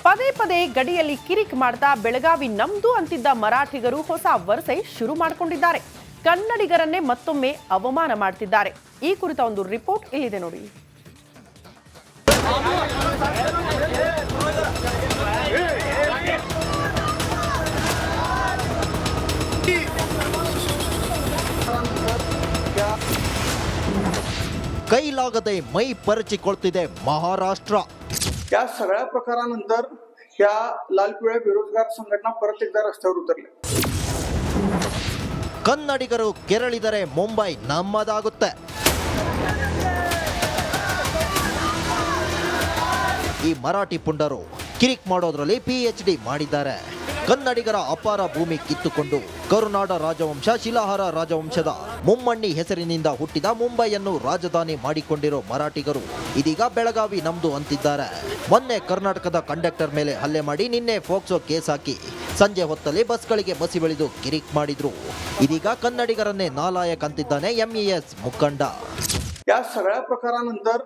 ಪದೇ ಪದೇ ಗಡಿಯಲ್ಲಿ ಕಿರಿಕ್ ಮಾಡ್ತಾ ಬೆಳಗಾವಿ ನಮ್ದು ಅಂತಿದ್ದ ಮರಾಠಿಗರು ಹೊಸ ವರಸೆ ಶುರು ಮಾಡಿಕೊಂಡಿದ್ದಾರೆ. ಕನ್ನಡಿಗರನ್ನೇ ಮತ್ತೊಮ್ಮೆ ಅವಮಾನ ಮಾಡ್ತಿದ್ದಾರೆ. ಈ ಕುರಿತ ಒಂದು ರಿಪೋರ್ಟ್ ಇಲ್ಲಿದೆ ನೋಡಿ. कैलागदे मै परचिಕೊಳ್ತಿದೆ महाराष्ट्र. या सगळ्या प्रकारानंतर या लाल पिवळ्या बेरोजगार संघटना परत एकदा रस्त्यावर उतरले. ಕನ್ನಡಿಗರು ಕೆರಳಿದರೆ ಮುಂಬೈ ನಮ್ಮದಾಗುತ್ತೆ. ಈ ಮರಾಠಿ ಪುಂಡರು ಕಿರಿಕ್ ಮಾಡೋದ್ರಲ್ಲಿ PhD ಮಾಡಿದ್ದಾರೆ. ಕನ್ನಡಿಗರ ಅಪಾರ ಭೂಮಿ ಕಿತ್ತುಕೊಂಡು ಕರುನಾಡ ರಾಜವಂಶ ಶಿಲಾಹಾರ ರಾಜವಂಶದ ಮುಮ್ಮಣ್ಣಿ ಹೆಸರಿನಿಂದ ಹುಟ್ಟಿದ ಮುಂಬೈಯನ್ನು ರಾಜಧಾನಿ ಮಾಡಿಕೊಂಡಿರೋ ಮರಾಠಿಗರು ಇದೀಗ ಬೆಳಗಾವಿ ನಮ್ದು ಅಂತಿದ್ದಾರೆ. ಮೊನ್ನೆ ಕರ್ನಾಟಕದ ಕಂಡಕ್ಟರ್ ಮೇಲೆ ಹಲ್ಲೆ ಮಾಡಿ ನಿನ್ನೆ ಫೋಕ್ಸೋ ಕೇಸ್ ಹಾಕಿ ಸಂಜೆ ಹೊತ್ತಲ್ಲಿ ಬಸ್ಗಳಿಗೆ ಬಸಿ ಬೆಳೆದು ಕಿರಿಕ್ ಮಾಡಿದ್ರು. ಇದೀಗ ಕನ್ನಡಿಗರನ್ನೇ ನಾಲಾಯಕ್ ಅಂತಿದ್ದಾನೆ MES ಮುಖಂಡ. या सगळ्या प्रकारानंतर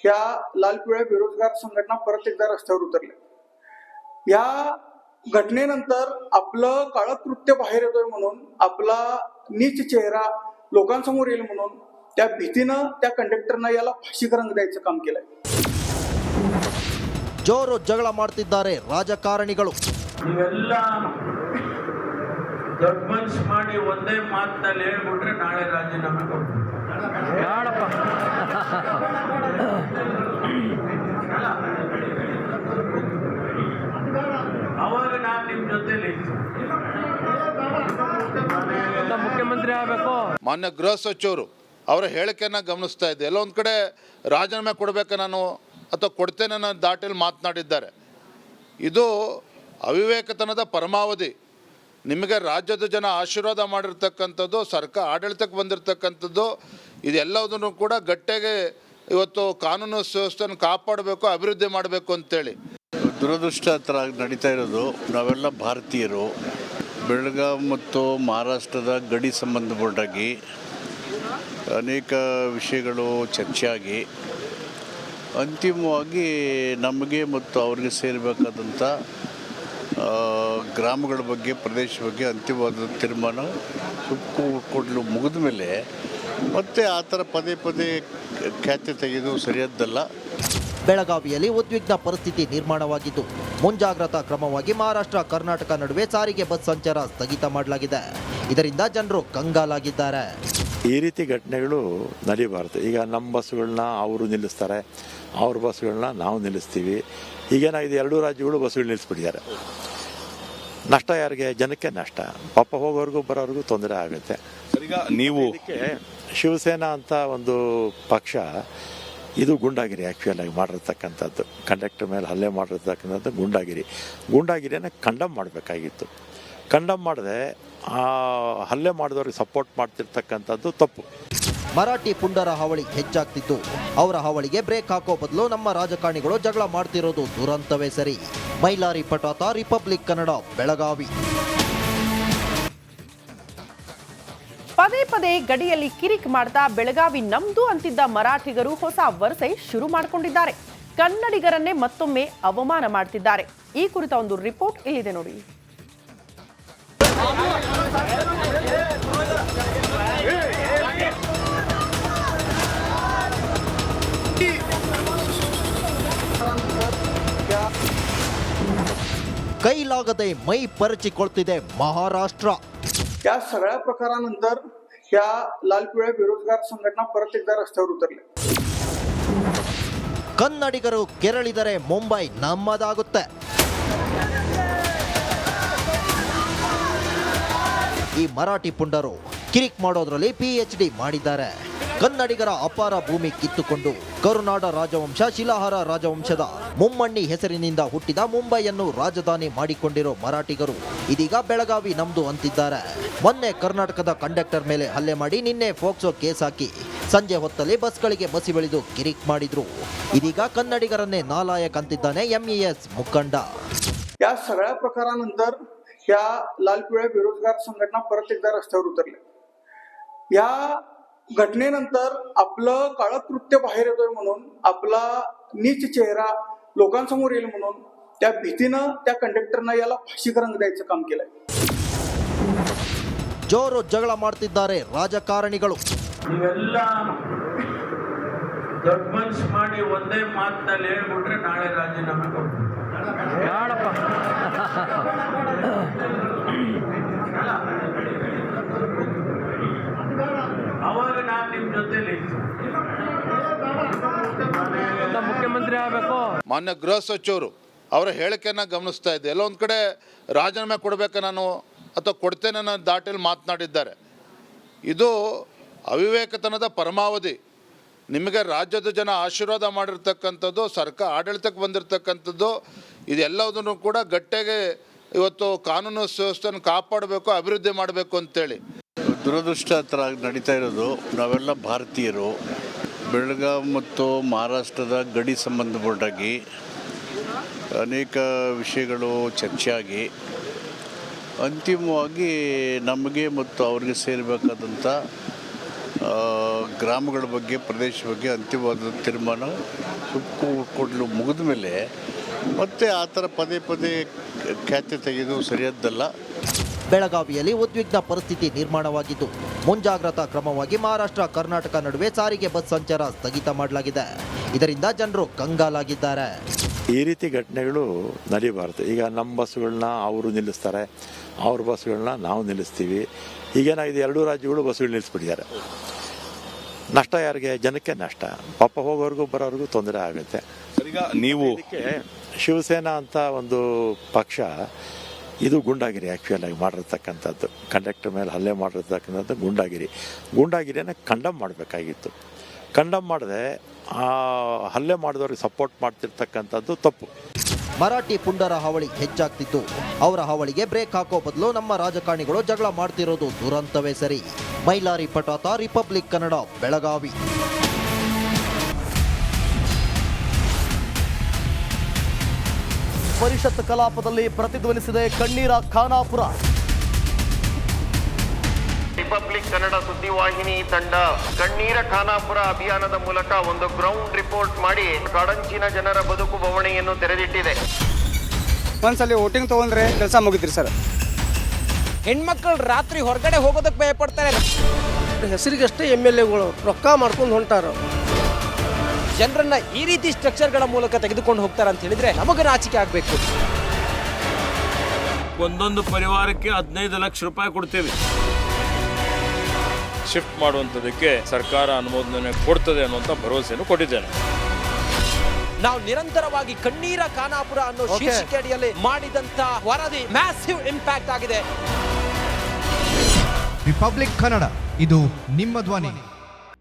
या लाल पिवळ्या बेरोजगार संघटना परत एकदा रस्त्यावर उतरले. या घटनेनंतर आपलं काळं कृत्य बाहेर येतोय म्हणून, आपला नीच चेहरा लोकांसमोर येईल म्हणून त्या भीतीनं त्या कंडक्टरनं याला फाशीचा रंग द्यायचं काम केलंय. ಜೋರು ಜಗಳ ಮಾಡ್ತಿದ್ದಾರೆ ರಾಜಕಾರಣಿಗಳು. ನೀವೆಲ್ಲ ಗರ್ಭನ್ಸ್ ಮಾಡಿ ಒಂದೇ ಮಾತಿನಲ್ಲಿ ಹೇಳ್ಬಿಟ್ರೆ ನಾಳೆ ರಾಜೀನಾಮೆ ಕೊಡ್ತೀನಿ. ಅವಾಗ ನಾನು ನಿಮ್ಮ ಜೊತೆಲಿ ಮುಖ್ಯಮಂತ್ರಿ ಆಗಬೇಕು. ಮಾನ್ಯ ಗೃಹ ಸಚಿವರು ಅವರ ಹೇಳಿಕೆಯನ್ನು ಗಮನಿಸ್ತಾ ಇದ್ದೆ. ಎಲ್ಲ ಒಂದು ಕಡೆ ರಾಜೀನಾಮೆ ಕೊಡಬೇಕು ನಾನು ಅಥವಾ ಕೊಡ್ತೇನೆ ಅನ್ನೋ ದಾಟಿಯಲ್ಲಿ ಮಾತನಾಡಿದ್ದಾರೆ. ಇದು ಅವಿವೇಕತನದ ಪರಮಾವಧಿ. ನಿಮಗೆ ರಾಜ್ಯದ ಜನ ಆಶೀರ್ವಾದ ಮಾಡಿರ್ತಕ್ಕಂಥದ್ದು, ಸರ್ಕಾರ ಆಡಳಿತಕ್ಕೆ ಬಂದಿರತಕ್ಕಂಥದ್ದು, ಇದೆಲ್ಲದನ್ನು ಕೂಡ ಗಟ್ಟಿಗೆ ಇವತ್ತು ಕಾನೂನು ವ್ಯವಸ್ಥೆಯನ್ನು ಕಾಪಾಡಬೇಕು, ಅಭಿವೃದ್ಧಿ ಮಾಡಬೇಕು ಅಂತೇಳಿ. ದುರದೃಷ್ಟ ಹತ್ರ ನಡೀತಾ ಇರೋದು, ನಾವೆಲ್ಲ ಭಾರತೀಯರು ಬೆಳಗಾವಿ ಮತ್ತು ಮಹಾರಾಷ್ಟ್ರದ ಗಡಿ ಸಂಬಂಧಪಟ್ಟಾಗಿ ಅನೇಕ ವಿಷಯಗಳು ಚರ್ಚೆಯಾಗಿ ಅಂತಿಮವಾಗಿ ನಮಗೆ ಮತ್ತು ಅವರಿಗೆ ಸೇರಬೇಕಾದಂಥ ಗ್ರಾಮಗಳ ಬಗ್ಗೆ, ಪ್ರದೇಶ ಬಗ್ಗೆ ಅಂತಿಮವಾದ ತೀರ್ಮಾನ ಕೊಡಲು ಮುಗಿದ ಮೇಲೆ ಮತ್ತೆ ಆ ಥರ ಪದೇ ಪದೇ ಖ್ಯಾತೆ ತೆಗೆದು ಸರಿಯಾದ್ದಲ್ಲ. ಬೆಳಗಾವಿಯಲ್ಲಿ ಉದ್ವಿಗ್ನ ಪರಿಸ್ಥಿತಿ ನಿರ್ಮಾಣವಾಗಿದ್ದು ಮುಂಜಾಗ್ರತಾ ಕ್ರಮವಾಗಿ ಮಹಾರಾಷ್ಟ್ರ ಕರ್ನಾಟಕ ನಡುವೆ ಸಾರಿಗೆ ಬಸ್ ಸಂಚಾರ ಸ್ಥಗಿತ ಮಾಡಲಾಗಿದೆ. ಇದರಿಂದ ಜನರು ಕಂಗಾಲಾಗಿದ್ದಾರೆ. ಈ ರೀತಿ ಘಟನೆಗಳು ನಡೆಯಬಾರ್ದು. ಈಗ ನಮ್ಮ ಬಸ್ಗಳನ್ನ ಅವರು ನಿಲ್ಲಿಸ್ತಾರೆ, ಅವ್ರ ಬಸ್ಗಳನ್ನ ನಾವು ನಿಲ್ಲಿಸ್ತೀವಿ. ಈಗೇನಾಗಿದೆ, ಎರಡೂ ರಾಜ್ಯಗಳು ಬಸ್ಗಳು ನಿಲ್ಲಿಸ್ಬಿಟ್ಟಿದ್ದಾರೆ. ನಷ್ಟ ಯಾರಿಗೆ? ಜನಕ್ಕೆ ನಷ್ಟ. ಪಾಪ ಹೋಗೋರ್ಗೂ ಬರೋರ್ಗೂ ತೊಂದರೆ ಆಗುತ್ತೆ. ಈಗ ನೀವು ಶಿವಸೇನಾ ಅಂತ ಒಂದು ಪಕ್ಷ, ಇದು ಗುಂಡಾಗಿರಿ ಆ್ಯಕ್ಚುಯಲಾಗಿ ಮಾಡಿರ್ತಕ್ಕಂಥದ್ದು. ಕಂಡಕ್ಟರ್ ಮೇಲೆ ಹಲ್ಲೆ ಮಾಡಿರ್ತಕ್ಕಂಥದ್ದು ಗುಂಡಾಗಿರಿಯನ್ನು ಕಂಡಮ್ ಮಾಡಬೇಕಾಗಿತ್ತು. ಕಂಡಮ್ ಮಾಡದೆ ಆ ಹಲ್ಲೆ ಮಾಡಿದವ್ರಿಗೆ ಸಪೋರ್ಟ್ ಮಾಡ್ತಿರ್ತಕ್ಕಂಥದ್ದು ತಪ್ಪು. ಮರಾಠಿ ಪುಂಡರ ಹಾವಳಿ ಹೆಚ್ಚಾಗ್ತಿದ್ದು ಅವರ ಹಾವಳಿಗೆ ಬ್ರೇಕ್ ಹಾಕೋ ಬದಲು ನಮ್ಮ ರಾಜಕಾರಣಿಗಳು ಜಗಳ ಮಾಡ್ತಿರೋದು ದುರಂತವೇ ಸರಿ. ಮೈಲಾರಿ ಪಟಾತ, ರಿಪಬ್ಲಿಕ್ ಕನ್ನಡ, ಬೆಳಗಾವಿ. ಪದೇ ಪದೇ ಗಡಿಯಲ್ಲಿ ಕಿರಿಕ್ ಮಾಡ್ತಾ ಬೆಳಗಾವಿ ನಮ್ದು ಅಂತಿದ್ದ ಮರಾಠಿಗರು ಹೊಸ ವರಸೆ ಶುರು ಮಾಡಿಕೊಂಡಿದ್ದಾರೆ. ಕನ್ನಡಿಗರನ್ನೇ ಮತ್ತೊಮ್ಮೆ ಅವಮಾನ ಮಾಡ್ತಿದ್ದಾರೆ. ಈ ಕುರಿತ ಒಂದು ರಿಪೋರ್ಟ್ ಇಲ್ಲಿದೆ ನೋಡಿ. ಕೈಲಾಗದೆ ಮೈ ಪರಚಿಕೊಳ್ತಿದೆ महाराष्ट्र. या सगळ्या प्रकारानंतर या लाल पिवळ्या बेरोजगार संघटना परत एकदा रस्त्यावर उतरले. ಕನ್ನಡಿಗರು ಕೆರಳಿದರೆ ಮುಂಬೈ ನಮ್ಮದಾಗುತ್ತೆ. ಈ ಮರಾಠಿ ಪುಂಡರು ಕಿರಿಕ್ ಮಾಡೋದ್ರಲ್ಲಿ PhD ಮಾಡಿದ್ದಾರೆ. ಕನ್ನಡಿಗರ ಅಪಾರ ಭೂಮಿ ಕಿತ್ತುಕೊಂಡು ಕರುನಾಡ ರಾಜವಂಶ ಶಿಲಾಹಾರ ರಾಜವಂಶದ ಮುಮ್ಮಣ್ಣಿ ಹೆಸರಿನಿಂದ ಹುಟ್ಟಿದ ಮುಂಬೈಯನ್ನು ರಾಜಧಾನಿ ಮಾಡಿಕೊಂಡಿರೋ ಮರಾಠಿಗರು ಇದೀಗ ಬೆಳಗಾವಿ ನಮ್ದು ಅಂತಿದ್ದಾರೆ. ಮೊನ್ನೆ ಕರ್ನಾಟಕದ ಕಂಡಕ್ಟರ್ ಮೇಲೆ ಹಲ್ಲೆ ಮಾಡಿ ನಿನ್ನೆ ಫೋಕ್ಸೋ ಕೇಸ್ ಹಾಕಿ ಸಂಜೆ ಹೊತ್ತಲ್ಲಿ ಬಸ್ಗಳಿಗೆ ಬಸಿ ಬೆಳೆದು ಕಿರಿಕ್ ಮಾಡಿದ್ರು. ಇದೀಗ ಕನ್ನಡಿಗರನ್ನೇ ನಾಲಾಯಕ್ ಅಂತಿದ್ದಾನೆ MES ಮುಖಂಡ. या सगळ्या प्रकारानंतर या लाल पिवळ्या बेरोजगार संघटना परत एकदा रस्त्यावर उतरले. या घटनेनंतर आपलं काळं कृत्य बाहेर येतोय म्हणून, आपला नीच चेहरा लोकांसमोर येईल म्हणून त्या भीतीनं त्या कंडक्टरनं याला फाशी रंग द्यायचं काम केलंय. ಜೋರು ಜಗಳ ಮಾಡ್ತಿದ್ದಾರೆ ರಾಜಕಾರಣಿಗಳು. ನೀವೆಲ್ಲ ದೊಡ್ಡ ಮನ್ಸು ಮಾಡಿ ಒಂದೇ ಮಾತಿನಲ್ಲಿ ಹೇಳ್ಬಿಟ್ರೆ ನಾಳೆ ರಾಜೀನಾಮೆ ಕೊಡ್ತೀನಿ. ಅವಾಗ ನಾನು ನಿಮ್ಮ ಜೊತೆಲಿ ಮುಖ್ಯಮಂತ್ರಿ ಆಗಬೇಕು. ಮಾನ್ಯ ಗೃಹ ಸಚಿವರು ಅವರ ಹೇಳಿಕೆಯನ್ನು ಗಮನಿಸ್ತಾ ಇದ್ದೆ. ಎಲ್ಲೊಂದು ಕಡೆ ರಾಜೀನಾಮೆ ಕೊಡಬೇಕು ನಾನು ಅಥವಾ ಕೊಡ್ತೇನೆ ಅನ್ನೋ ದಾಟಿಯಲ್ಲಿ ಮಾತನಾಡಿದ್ದಾರೆ. ಇದು ಅವಿವೇಕತನದ ಪರಮಾವಧಿ. ನಿಮಗೆ ರಾಜ್ಯದ ಜನ ಆಶೀರ್ವಾದ ಮಾಡಿರ್ತಕ್ಕಂಥದ್ದು, ಸರ್ಕಾರ ಆಡಳಿತಕ್ಕೆ ಬಂದಿರತಕ್ಕಂಥದ್ದು, ಇದೆಲ್ಲದನ್ನು ಕೂಡ ಗಟ್ಟಿಗೆ ಇವತ್ತು ಕಾನೂನು ವ್ಯವಸ್ಥೆಯನ್ನು ಕಾಪಾಡಬೇಕು, ಅಭಿವೃದ್ಧಿ ಮಾಡಬೇಕು ಅಂತೇಳಿ. ದುರದೃಷ್ಟ ಥರ ನಡೀತಾ ಇರೋದು. ನಾವೆಲ್ಲ ಭಾರತೀಯರು. ಬೆಳಗಾವಿ ಮತ್ತು ಮಹಾರಾಷ್ಟ್ರದ ಗಡಿ ಸಂಬಂಧಪಟ್ಟಾಗಿ ಅನೇಕ ವಿಷಯಗಳು ಚರ್ಚೆಯಾಗಿ ಅಂತಿಮವಾಗಿ ನಮಗೆ ಮತ್ತು ಅವರಿಗೆ ಸೇರಬೇಕಾದಂಥ ಗ್ರಾಮಗಳ ಬಗ್ಗೆ, ಪ್ರದೇಶ ಬಗ್ಗೆ ಅಂತಿಮವಾದ ತೀರ್ಮಾನ ಸುಪ್ರೀಂ ಕೋರ್ಟ್ ಮುಗಿದ ಮೇಲೆ ಮತ್ತೆ ಆ ಥರ ಪದೇ ಪದೇ ಖ್ಯಾತೆ ತೆಗೆದು ಸರಿಯಾದ್ದಲ್ಲ. ಬೆಳಗಾವಿಯಲ್ಲಿ ಉದ್ವಿಗ್ನ ಪರಿಸ್ಥಿತಿ ನಿರ್ಮಾಣವಾಗಿದ್ದು, ಮುಂಜಾಗ್ರತಾ ಕ್ರಮವಾಗಿ ಮಹಾರಾಷ್ಟ್ರ ಕರ್ನಾಟಕ ನಡುವೆ ಸಾರಿಗೆ ಬಸ್ ಸಂಚಾರ ಸ್ಥಗಿತ ಮಾಡಲಾಗಿದೆ. ಇದರಿಂದ ಜನರು ಕಂಗಾಲಾಗಿದ್ದಾರೆ. ಈ ರೀತಿ ಘಟನೆಗಳು ನಡೀಬಾರ್ದು. ಈಗ ನಮ್ಮ ಬಸ್ಗಳನ್ನ ಅವರು ನಿಲ್ಲಿಸ್ತಾರೆ, ಅವ್ರ ಬಸ್ಗಳನ್ನ ನಾವು ನಿಲ್ಲಿಸ್ತೀವಿ. ಈಗೇನಾಗಿದೆ, ಎರಡೂ ರಾಜ್ಯಗಳು ಬಸ್ಗಳು ನಿಲ್ಲಿಸ್ಬಿಟ್ಟಿದ್ದಾರೆ. ನಷ್ಟ ಯಾರಿಗೆ? ಜನಕ್ಕೆ ನಷ್ಟ. ಪಾಪ ಹೋಗೋರ್ಗೂ ಬರೋರ್ಗೂ ತೊಂದರೆ ಆಗುತ್ತೆ. ಈಗ ನೀವು ಶಿವಸೇನಾ ಅಂತ ಒಂದು ಪಕ್ಷ, ಇದು ಗುಂಡಾಗಿರಿ ಆ್ಯಕ್ಚುಯಲ್ ಆಗಿ ಮಾಡಿರ್ತಕ್ಕಂಥದ್ದು. ಕಂಡಕ್ಟರ್ ಮೇಲೆ ಹಲ್ಲೆ ಮಾಡಿರ್ತಕ್ಕಂಥದ್ದು ಗೂಂಡಾಗಿರಿಯನ್ನು ಕಂಡಮ್ ಮಾಡಬೇಕಾಗಿತ್ತು. ಕಂಡಮ್ ಮಾಡದೆ ಆ ಹಲ್ಲೆ ಮಾಡಿದವ್ರಿಗೆ ಸಪೋರ್ಟ್ ಮಾಡ್ತಿರ್ತಕ್ಕಂಥದ್ದು ತಪ್ಪು. ಮರಾಠಿ ಪುಂಡರ ಹಾವಳಿ ಹೆಚ್ಚಾಗ್ತಿದ್ದು, ಅವರ ಹಾವಳಿಗೆ ಬ್ರೇಕ್ ಹಾಕೋ ಬದಲು ನಮ್ಮ ರಾಜಕಾರಣಿಗಳು ಜಗಳ ಮಾಡ್ತಿರೋದು ದುರಂತವೇ ಸರಿ. ಮೈಲಾರಿ ಪಟಾತ, ರಿಪಬ್ಲಿಕ್ ಕನ್ನಡ, ಬೆಳಗಾವಿ. ಪರಿಷತ್ ಕಲಾಪದಲ್ಲಿ ಪ್ರತಿಧ್ವನಿಸಿದೆ ಕಣ್ಣೀರ ಖಾನಾಪುರ. ರಿಪಬ್ಲಿಕ್ ಕನ್ನಡ ಸುದ್ದಿವಾಹಿನಿ ತಂಡ ಕಣ್ಣೀರ ಖಾನಾಪುರ ಅಭಿಯಾನದ ಮೂಲಕ ಒಂದು ಗ್ರೌಂಡ್ ರಿಪೋರ್ಟ್ ಮಾಡಿ ಕಾಡಂಚಿನ ಜನರ ಬದುಕು ಬವಣೆಯನ್ನು ತೆರೆದಿಟ್ಟಿದೆ. ಒಂದ್ಸಲಿ ವೋಟಿಂಗ್ ತಗೊಂಡ್ರೆ ಕೆಲಸ ಮುಗಿದ್ರಿ ಸರ್. ಹೆಣ್ಮಕ್ಳು ರಾತ್ರಿ ಹೊರಗಡೆ ಹೋಗೋದಕ್ಕೆ ಭಯ ಪಡ್ತಾರೆ. ಹೆಸರಿಗಷ್ಟೇ MLAಗಳು ರೊಕ್ಕ ಮಾಡ್ಕೊಂಡು ಹೊಂಟಾರ. ಜನರನ್ನ ಈ ರೀತಿ ಸ್ಟ್ರಕ್ಚರ್ಗಳ ಮೂಲಕ ತೆಗೆದುಕೊಂಡು ಹೋಗ್ತಾರೆ ಅಂತ ಹೇಳಿದ್ರೆ ನಮಗೆ ನಾಚಿಕೆ ಆಗಬೇಕು. ಒಂದೊಂದು ಪರಿವಾರಕ್ಕೆ 15 ಲಕ್ಷ ರೂಪಾಯಿ ಕೊಡ್ತೀವಿ. ಶಿಫ್ಟ್ ಮಾಡುವಂಥದ್ದಕ್ಕೆ ಸರ್ಕಾರ ಅನುಮೋದನೆ ಕೊಡ್ತದೆ ಅನ್ನುವಂಥ ಭರವಸೆಯನ್ನು ಕೊಟ್ಟಿದ್ದೇನೆ. ನಾವು ನಿರಂತರವಾಗಿ ಕಣ್ಣೀರ ಖಾನಾಪುರ ಅನ್ನೋ ಶೀರ್ಷಿಕೆ ಅಡಿಯಲ್ಲಿ ಮಾಡಿದಂತ ವರದಿ ಮ್ಯಾಸಿವ್ ಇಂಪ್ಯಾಕ್ಟ್ ಆಗಿದೆ. ರಿಪಬ್ಲಿಕ್ ಕನ್ನಡ, ಇದು ನಿಮ್ಮ ಧ್ವನಿ.